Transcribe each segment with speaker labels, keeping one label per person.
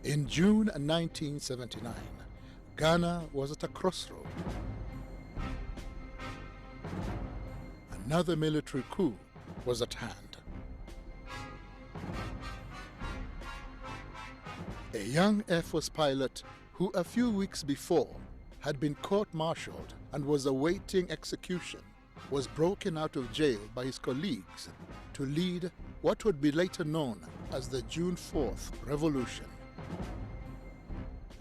Speaker 1: In June 1979, Ghana was at a crossroad. Another military coup was at hand. A young Air Force pilot who a few weeks before had been court-martialed and was awaiting execution was broken out of jail by his colleagues to lead what would be later known as the June 4th Revolution.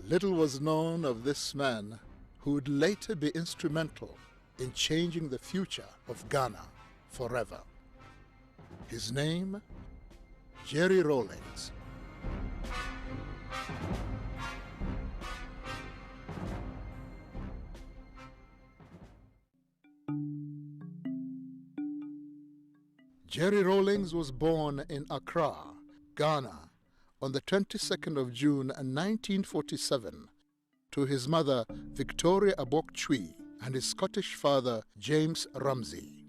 Speaker 1: Little was known of this man who would later be instrumental in changing the future of Ghana forever. His name, Jerry Rawlings. Jerry Rawlings was born in Accra, Ghana, on the 22nd of June 1947 to his mother Victoria Abok-Chui and his Scottish father James Ramsey.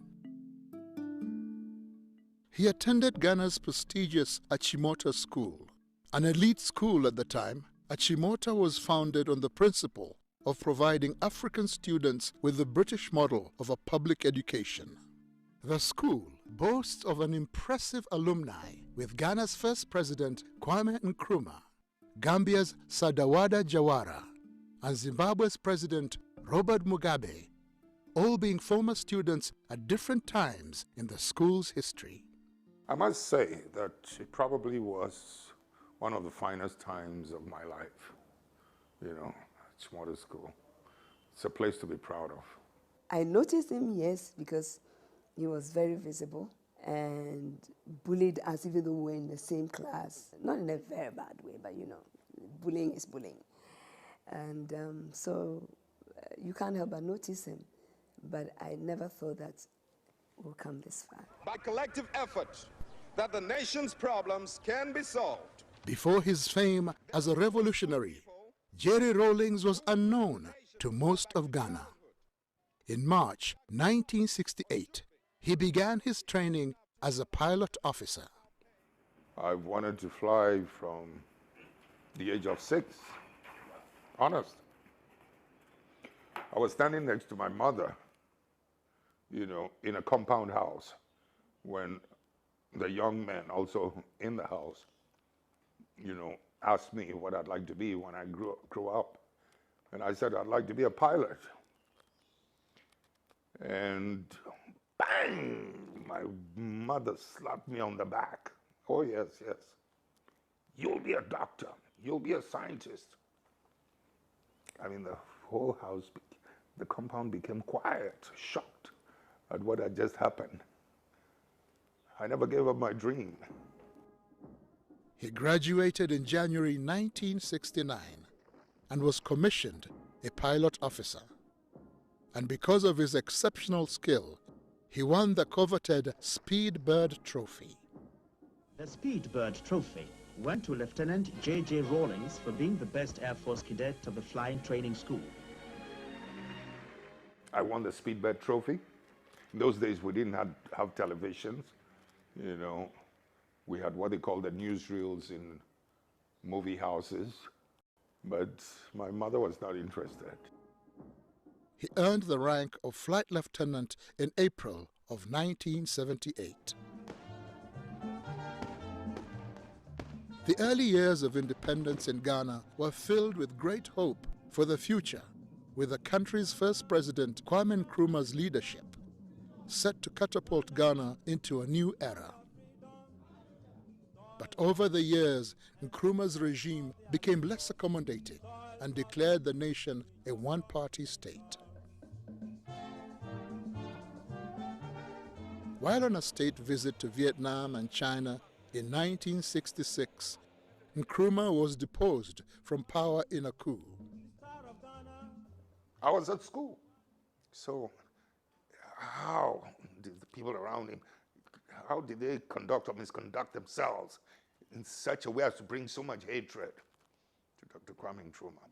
Speaker 1: He attended Ghana's prestigious Achimota School. An elite school at the time, Achimota was founded on the principle of providing African students with the British model of a public education. The school boasts of an impressive alumni with Ghana's first president Kwame Nkrumah, Gambia's Sadawada Jawara, and Zimbabwe's president Robert Mugabe, all being former students at different times in the school's history.
Speaker 2: I must say that it probably was one of the finest times of my life, Achimota School. It's a place to be proud of.
Speaker 3: I noticed him, yes, because he was very visible and bullied us even though we were in the same class. Not in a very bad way, but bullying is bullying. And so you can't help but notice him. But I never thought that we'll come this far.
Speaker 4: By collective effort, that the nation's problems can be solved.
Speaker 1: Before his fame as a revolutionary, Jerry Rawlings was unknown to most of Ghana. In March 1968, he began his training as a pilot officer.
Speaker 2: I wanted to fly from the age of 6, honest. I was standing next to my mother, in a compound house when the young men also in the house, asked me what I'd like to be when I grew up. And I said, I'd like to be a pilot. And bang, my mother slapped me on the back. Oh, yes, yes. You'll be a doctor. You'll be a scientist. I mean, the whole house, the compound became quiet, shocked at what had just happened. I never gave up my dream.
Speaker 1: He graduated in January 1969 and was commissioned a pilot officer. And because of his exceptional skill, he won the coveted Speedbird Trophy.
Speaker 5: The Speedbird Trophy went to Lieutenant J.J. Rawlings for being the best Air Force cadet of the flying training school.
Speaker 2: I won the Speedbird Trophy. In those days, we didn't have televisions. We had what they call the newsreels in movie houses. But my mother was not interested.
Speaker 1: He earned the rank of flight lieutenant in April of 1978. The early years of independence in Ghana were filled with great hope for the future, with the country's first president, Kwame Nkrumah's leadership, set to catapult Ghana into a new era. But over the years, Nkrumah's regime became less accommodating and declared the nation a one-party state. While on a state visit to Vietnam and China in 1966, Nkrumah was deposed from power in a coup.
Speaker 2: I was at school. So how did the people around him, how did they conduct or misconduct themselves in such a way as to bring so much hatred to Dr. Kwame Nkrumah?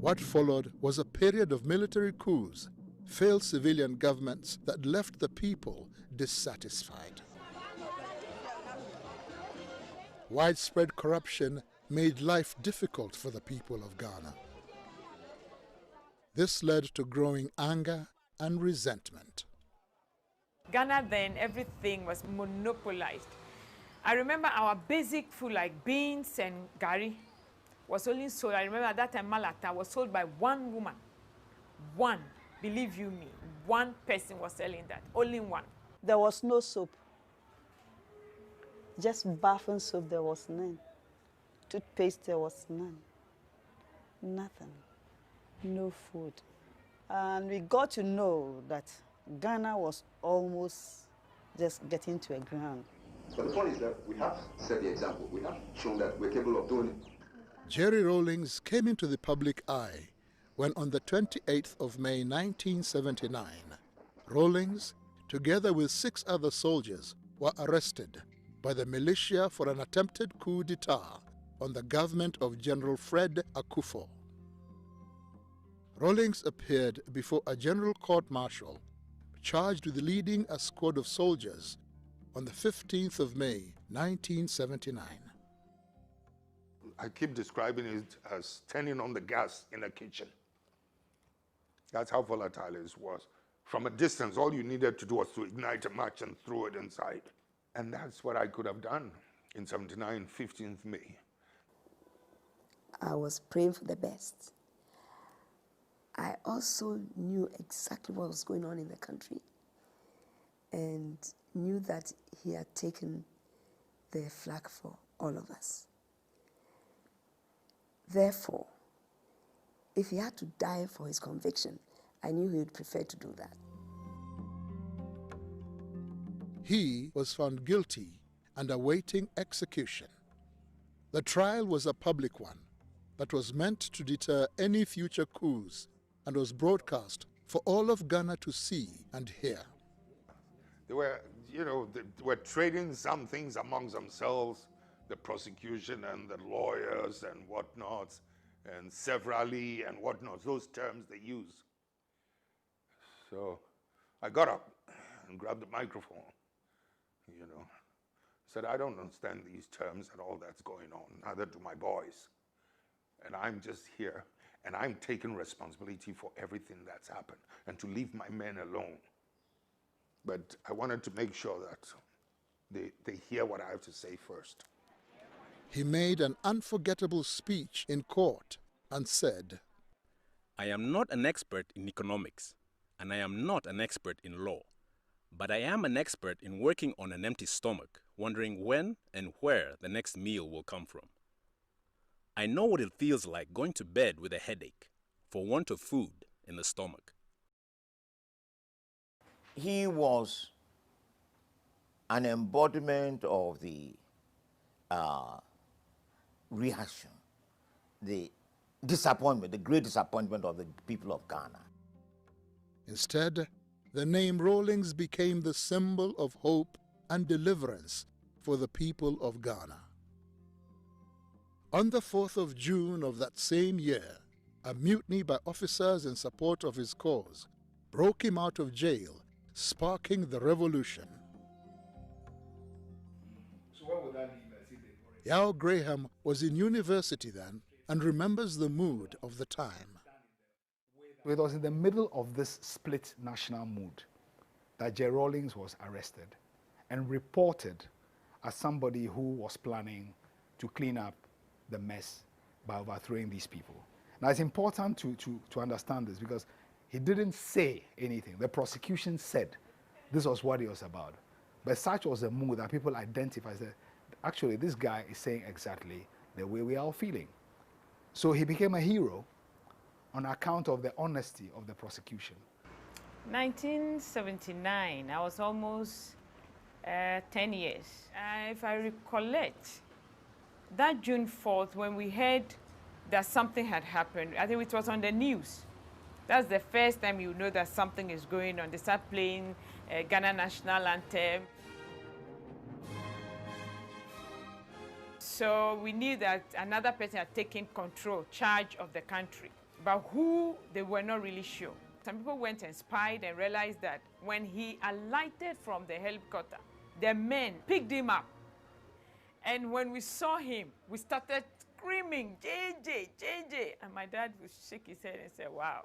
Speaker 1: What followed was a period of military coups, failed civilian governments that left the people dissatisfied. Widespread corruption made life difficult for the people of Ghana. This led to growing anger and resentment.
Speaker 6: Ghana then, everything was monopolized. I remember our basic food like beans and gari was only sold. I remember at that time Malata was sold by one woman. One, believe you me, one person was selling that, only one.
Speaker 7: There was no soap. Just bath and soap, there was none. Toothpaste, there was none. Nothing. No food. And we got to know that Ghana was almost just getting to a ground.
Speaker 8: But the point is that we have set the example. We have shown that we're capable of doing it.
Speaker 1: Jerry Rawlings came into the public eye when on the 28th of May 1979, Rawlings, together with 6 other soldiers, were arrested by the militia for an attempted coup d'etat on the government of General Fred Akufo. Rawlings appeared before a general court-martial charged with leading a squad of soldiers on the 15th of May 1979.
Speaker 2: I keep describing it as turning on the gas in a kitchen. That's how volatile it was. From a distance, all you needed to do was to ignite a match and throw it inside. And that's what I could have done in 79, 15th May.
Speaker 3: I was praying for the best. I also knew exactly what was going on in the country and knew that he had taken the flag for all of us. Therefore, if he had to die for his conviction, I knew he would prefer to do that.
Speaker 1: He was found guilty and awaiting execution. The trial was a public one that was meant to deter any future coups and was broadcast for all of Ghana to see and hear.
Speaker 2: They were, they were trading some things amongst themselves, the prosecution and the lawyers and whatnots, and severally and whatnots, those terms they use. So I got up and grabbed the microphone, said, I don't understand these terms and all that's going on, neither do my boys. And I'm just here, and I'm taking responsibility for everything that's happened, and to leave my men alone. But I wanted to make sure that they hear what I have to say first.
Speaker 1: He made an unforgettable speech in court and said,
Speaker 9: I am not an expert in economics, and I am not an expert in law, but I am an expert in working on an empty stomach, wondering when and where the next meal will come from. I know what it feels like going to bed with a headache for want of food in the stomach.
Speaker 10: He was an embodiment of the reaction, the disappointment, the great disappointment of the people of Ghana.
Speaker 1: Instead, the name Rawlings became the symbol of hope and deliverance for the people of Ghana. On the 4th of June of that same year, a mutiny by officers in support of his cause broke him out of jail, sparking the revolution.
Speaker 11: So what would that mean?
Speaker 1: Yao Graham was in university then and remembers the mood of the time.
Speaker 11: It was in the middle of this split national mood that J. Rawlings was arrested and reported as somebody who was planning to clean up the mess by overthrowing these people. Now it's important to understand this because he didn't say anything. The prosecution said this was what it was about. But such was the mood that people identified that actually this guy is saying exactly the way we are all feeling. So he became a hero on account of the honesty of the prosecution.
Speaker 6: 1979, I was almost 10 years. If I recollect, that June 4th, when we heard that something had happened, I think it was on the news. That's the first time you know that something is going on. They start playing Ghana national anthem. So we knew that another person had taken charge of the country. But who, they were not really sure. Some people went and spied and realized that when he alighted from the helicopter, the men picked him up And when we saw him, we started screaming, JJ, JJ. And my dad would shake his head and say, wow,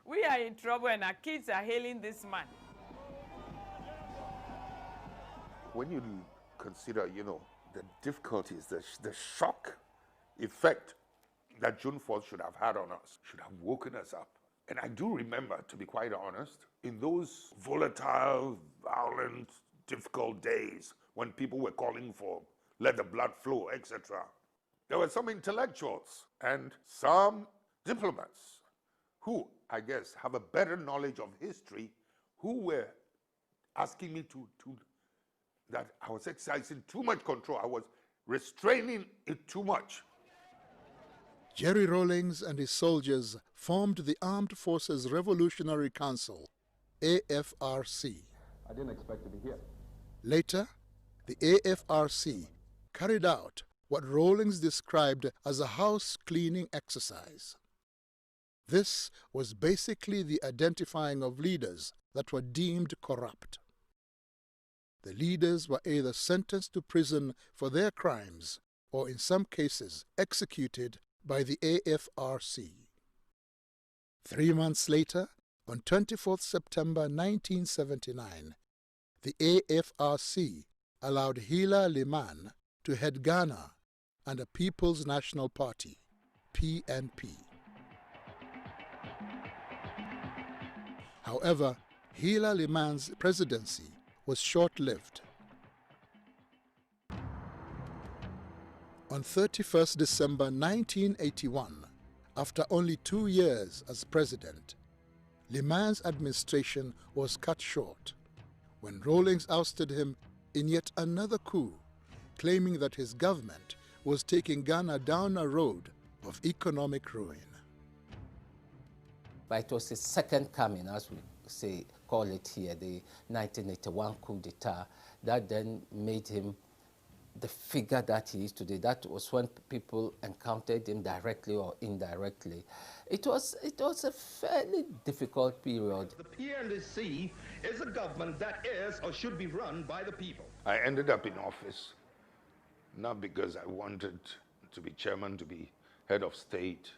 Speaker 6: we are in trouble and our kids are hailing this man.
Speaker 2: When you consider, the difficulties, the shock effect that June 4th should have had on us, should have woken us up. And I do remember, to be quite honest, in those volatile, violent, difficult days when people were calling for let the blood flow, etc., there were some intellectuals and some diplomats who, I guess, have a better knowledge of history, who were asking me that I was exercising too much control. I was restraining it too much.
Speaker 1: Jerry Rawlings and his soldiers formed the Armed Forces Revolutionary Council, AFRC.
Speaker 12: I didn't expect to be here.
Speaker 1: Later, the AFRC carried out what Rawlings described as a house cleaning exercise. This was basically the identifying of leaders that were deemed corrupt. The leaders were either sentenced to prison for their crimes or, in some cases, executed by the AFRC. 3 months later, on 24th September 1979, the AFRC allowed Hila Liman to head Ghana and the People's National Party, PNP. However, Hila Liman's presidency was short-lived. On 31st December 1981, after only 2 years as president, Liman's administration was cut short when Rawlings ousted him in yet another coup, claiming that his government was taking Ghana down a road of economic ruin.
Speaker 13: But it was his second coming, as we call it here, the 1981 coup d'etat, that then made him the figure that he is today. That was when people encountered him directly or indirectly. It was a fairly difficult period.
Speaker 4: The PNDC is a government that is or should be run by the people.
Speaker 2: I ended up in office not because I wanted to be chairman, to be head of state,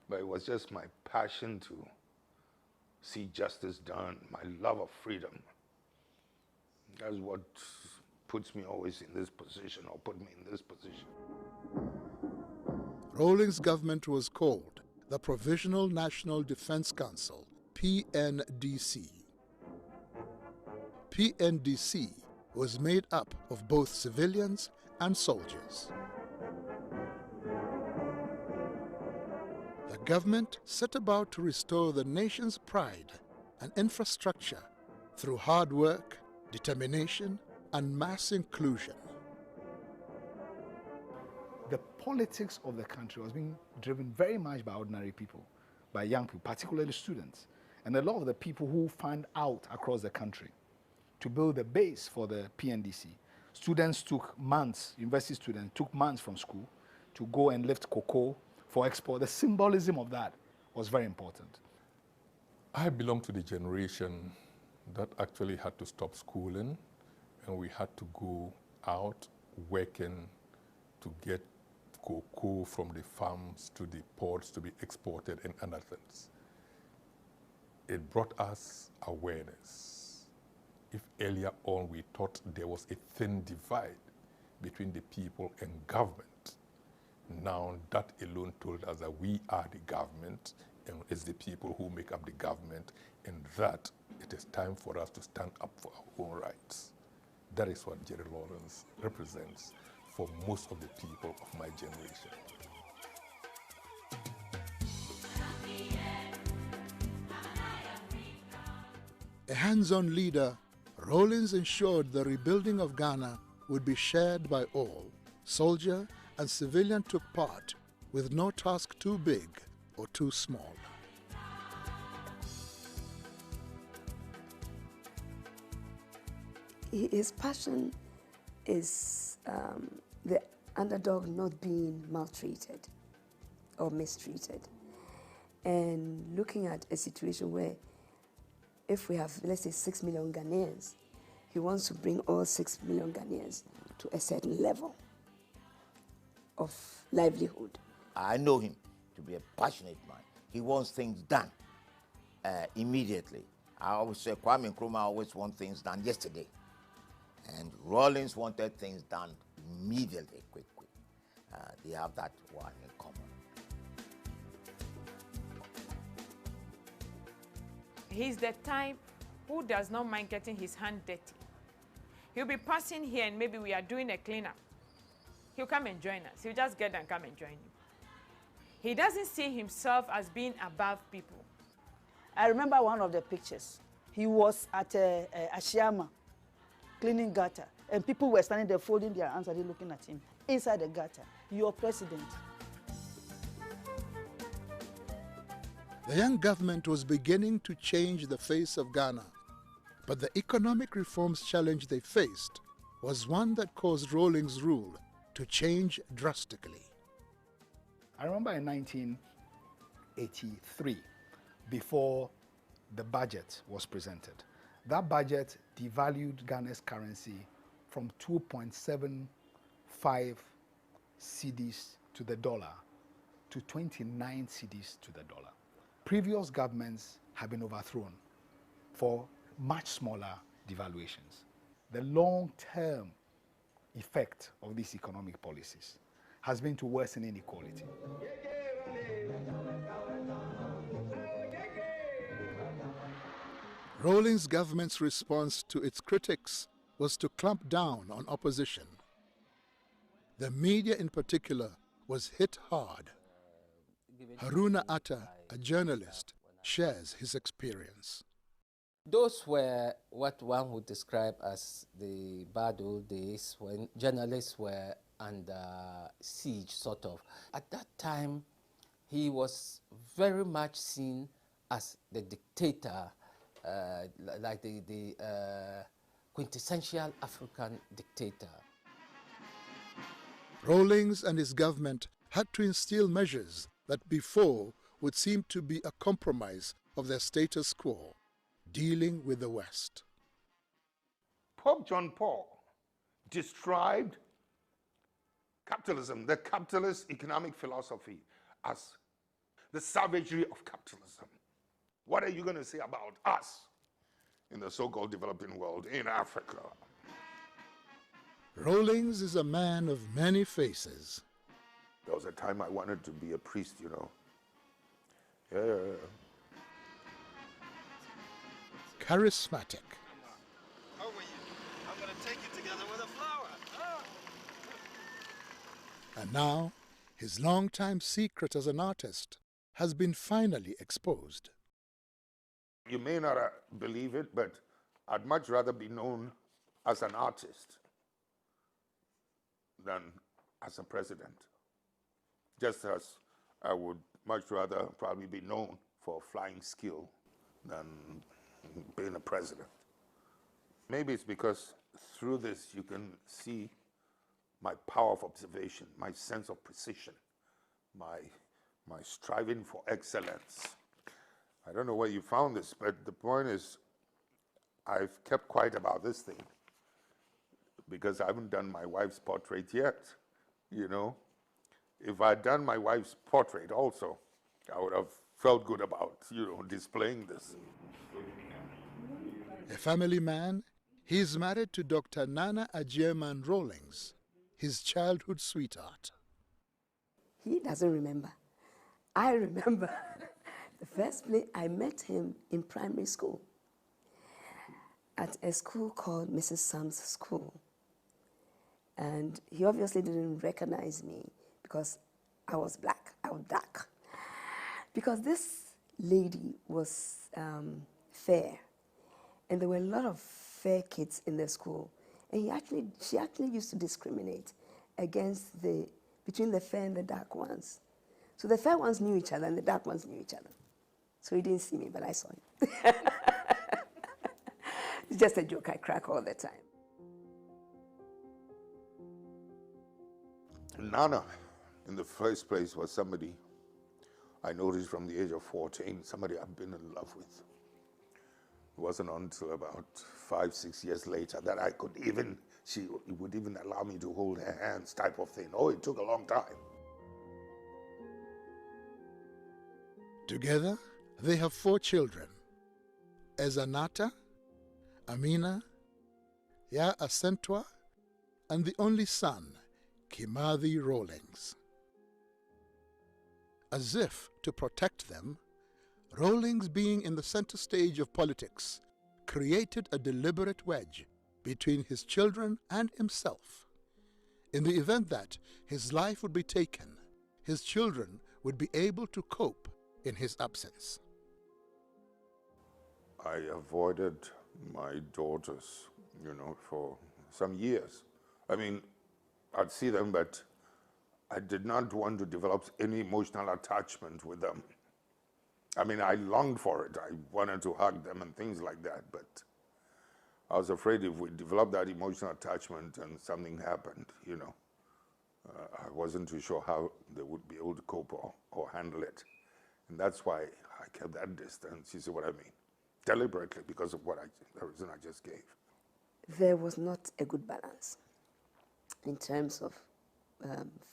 Speaker 2: but it was just my passion to see justice done, my love of freedom. That's what puts me always in this position, or put me in this position.
Speaker 1: Rawlings' government was called the Provisional National Defense Council, PNDC. PNDC was made up of both civilians and soldiers. The government set about to restore the nation's pride and infrastructure through hard work, determination, and mass inclusion.
Speaker 11: The politics of the country was being driven very much by ordinary people, by young people, particularly students, and a lot of the people who fanned out across the country to build the base for the PNDC. Students took months, university students took months from school to go and lift cocoa for export. The symbolism of that was very important.
Speaker 12: I belong to the generation that actually had to stop schooling, and we had to go out working to get cocoa from the farms to the ports to be exported and other things. It brought us awareness. If earlier on we thought there was a thin divide between the people and government, now that alone told us that we are the government and it's the people who make up the government, and that it is time for us to stand up for our own rights. That is what Jerry Rawlings represents for most of the people of my generation.
Speaker 1: A hands-on leader, Rawlings ensured the rebuilding of Ghana would be shared by all. Soldier and civilian took part, with no task too big or too small.
Speaker 3: His passion is the underdog not being maltreated or mistreated. And looking at a situation where if we have, let's say, 6 million Ghanaians, He wants to bring all 6 million Ghanaians to a certain level of livelihood.
Speaker 10: I know him to be a passionate man. He wants things done immediately. I always say Kwame Nkrumah always wants things done yesterday. And Rawlings wanted things done immediately, quick. They have that one in common.
Speaker 6: He's the type who does not mind getting his hand dirty. He'll be passing here and maybe we are doing a cleanup. He'll come and join us. He'll just get and come and join you. He doesn't see himself as being above people.
Speaker 7: I remember one of the pictures. He was at Ashiama, cleaning gutter, and people were standing there folding their hands and looking at him. Inside the gutter, your president.
Speaker 1: The young government was beginning to change the face of Ghana, but the economic reforms challenge they faced was one that caused Rawlings' rule to change drastically.
Speaker 11: I remember in 1983, before the budget was presented, that budget devalued Ghana's currency from 2.75 cedis to the dollar to 29 cedis to the dollar. Previous governments have been overthrown for much smaller devaluations. The long-term effect of these economic policies has been to worsen inequality.
Speaker 1: Rawlings' government's response to its critics was to clamp down on opposition. The media in particular was hit hard. Haruna Atta, a journalist, shares his experience.
Speaker 13: Those were what one would describe as the bad old days when journalists were under siege, sort of. At that time, he was very much seen as the dictator, like the quintessential African dictator.
Speaker 1: Rawlings and his government had to instill measures that before would seem to be a compromise of their status quo, dealing with the West.
Speaker 2: Pope John Paul described capitalism, the capitalist economic philosophy, as the savagery of capitalism. What are you going to say about us in the so-called developing world, in Africa?
Speaker 1: Rawlings is a man of many faces.
Speaker 2: There was a time I wanted to be a priest, you know. Yeah.
Speaker 1: Charismatic.
Speaker 14: How are you? I'm going to take you together with a flower.
Speaker 1: And now, his long-time secret as an artist has been finally exposed.
Speaker 2: You may not believe it, but I'd much rather be known as an artist than as a president. Just as I would much rather probably be known for flying skill than being a president. Maybe it's because through this you can see my power of observation, my sense of precision, my striving for excellence. I don't know where you found this, but the point is I've kept quiet about this thing because I haven't done my wife's portrait yet, you know. If I'd done my wife's portrait also, I would have felt good about, you know, displaying this.
Speaker 1: A family man, he is married to Dr. Nana Adjeman Rawlings, his childhood sweetheart.
Speaker 3: He doesn't remember. I remember the first place I met him in primary school at a school called Mrs. Sam's School. And he obviously didn't recognize me because I was black, I was dark. Because this lady was fair, and there were a lot of fair kids in the school. And she actually used to discriminate between the fair and the dark ones. So the fair ones knew each other and the dark ones knew each other. So he didn't see me, but I saw him. It's just a joke I crack all the time.
Speaker 2: Nana, in the first place, was somebody I noticed from the age of 14, somebody I've been in love with. It wasn't until about 5, 6 years later that she would even allow me to hold her hands type of thing. Oh, it took a long time.
Speaker 1: Together, they have 4 children: Ezanata, Amina, Ya Asentwa, and the only son, Kimathi Rawlings. As if to protect them, Rawlings, being in the center stage of politics, created a deliberate wedge between his children and himself. In the event that his life would be taken, his children would be able to cope in his absence.
Speaker 2: I avoided my daughters, for some years. I mean, I'd see them, but I did not want to develop any emotional attachment with them. I mean, I longed for it. I wanted to hug them and things like that, but I was afraid if we developed that emotional attachment and something happened, I wasn't too sure how they would be able to cope or handle it. And that's why I kept that distance, you see what I mean? Deliberately, because of the reason I just gave.
Speaker 3: There was not a good balance in terms of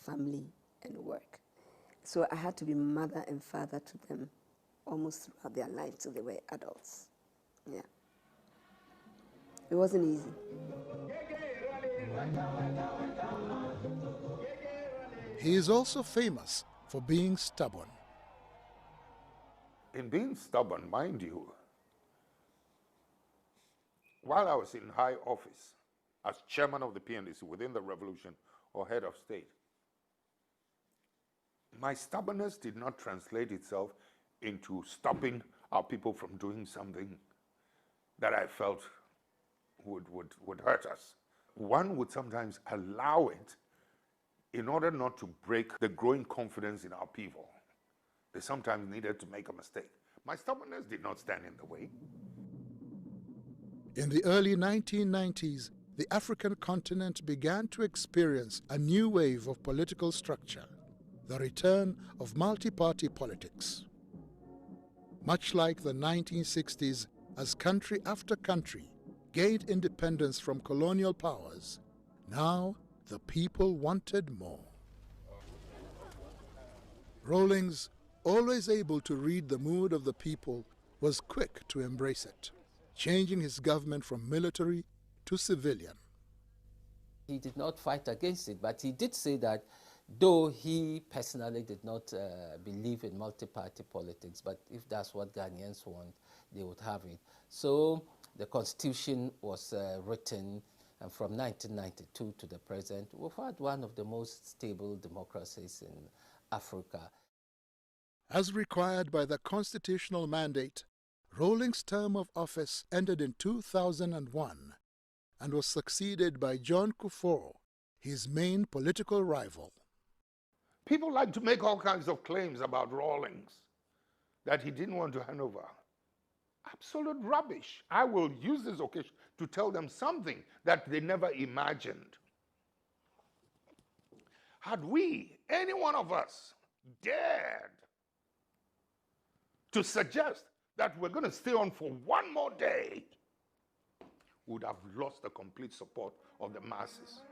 Speaker 3: family and work. So I had to be mother and father to them almost throughout their life till they were adults. Yeah. It wasn't easy.
Speaker 1: He is also famous for being stubborn.
Speaker 2: In being stubborn, mind you, while I was in high office as chairman of the PNDC within the revolution or head of state, my stubbornness did not translate itself into stopping our people from doing something that I felt would hurt us. One would sometimes allow it in order not to break the growing confidence in our people. They sometimes needed to make a mistake. My stubbornness did not stand in the way.
Speaker 1: In the early 1990s, the African continent began to experience a new wave of political structure, the return of multi-party politics. Much like the 1960s, as country after country gained independence from colonial powers, now the people wanted more. Rawlings, always able to read the mood of the people, was quick to embrace it, changing his government from military to civilian.
Speaker 13: He did not fight against it, but he did say that though he personally did not believe in multi-party politics, but if that's what Ghanaians want, they would have it. So the constitution was written, and from 1992 to the present, we've had one of the most stable democracies in Africa.
Speaker 1: As required by the constitutional mandate, Rawlings' term of office ended in 2001 and was succeeded by John Kufuor, his main political rival.
Speaker 2: People like to make all kinds of claims about Rawlings, that he didn't want to hand over. Absolute rubbish. I will use this occasion to tell them something that they never imagined. Had we, any one of us, dared to suggest that we're going to stay on for one more day, we would have lost the complete support of the masses.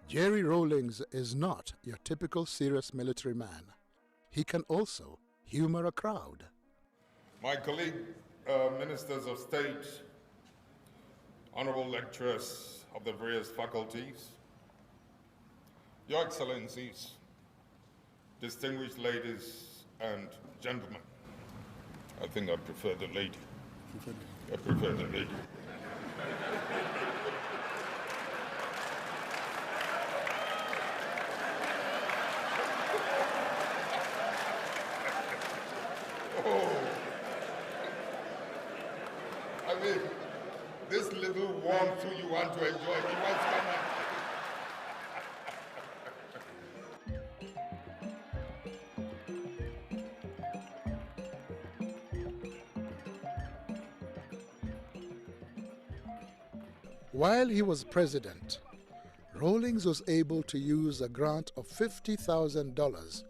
Speaker 1: Jerry Rawlings is not your typical serious military man. He can also humor a crowd.
Speaker 12: My colleague, ministers of state, honorable lecturers of the various faculties, your excellencies, distinguished ladies and gentlemen. I think I prefer the lady. I prefer the lady. Oh, I mean, this little warm food you want to enjoy, you want to come on.
Speaker 1: While he was president, Rawlings was able to use a grant of $50,000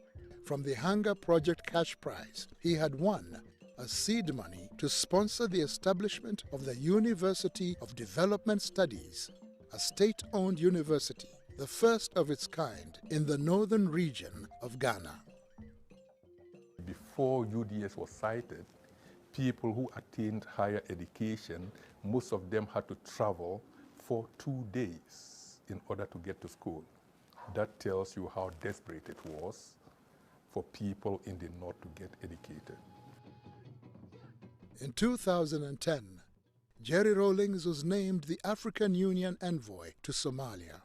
Speaker 1: from the Hunger Project cash prize he had won as seed money to sponsor the establishment of the University of Development Studies, a state-owned university, the first of its kind in the northern region of Ghana.
Speaker 12: Before UDS was cited, people who attained higher education, most of them had to travel for 2 days in order to get to school. That tells you how desperate it was for people in the north to get educated.
Speaker 1: In 2010, Jerry Rawlings was named the African Union envoy to Somalia.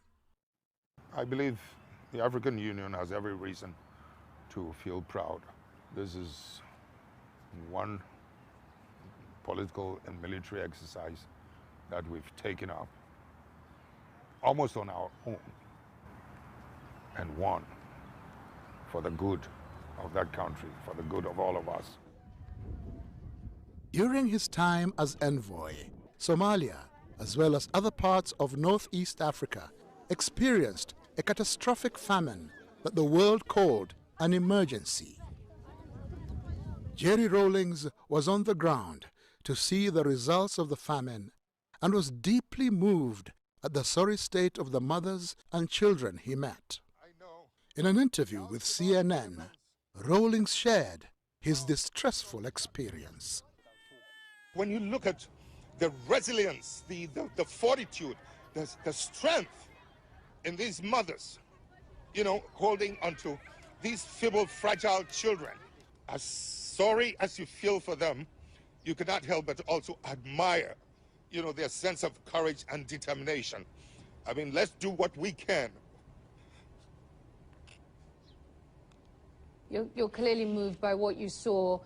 Speaker 2: I believe the African Union has every reason to feel proud. This is one political and military exercise that we've taken up almost on our own and won for the good of that country, for the good of all of us.
Speaker 1: During his time as envoy, Somalia, as well as other parts of Northeast Africa, experienced a catastrophic famine that the world called an emergency. Jerry Rawlings was on the ground to see the results of the famine and was deeply moved at the sorry state of the mothers and children he met. In an interview with CNN, Rawlings shared his distressful experience.
Speaker 2: When you look at the resilience, the fortitude, the strength in these mothers, you know, holding onto these feeble, fragile children, as sorry as you feel for them, you cannot help but also admire, you know, their sense of courage and determination. I mean, let's do what we can.
Speaker 15: You're clearly moved by what you saw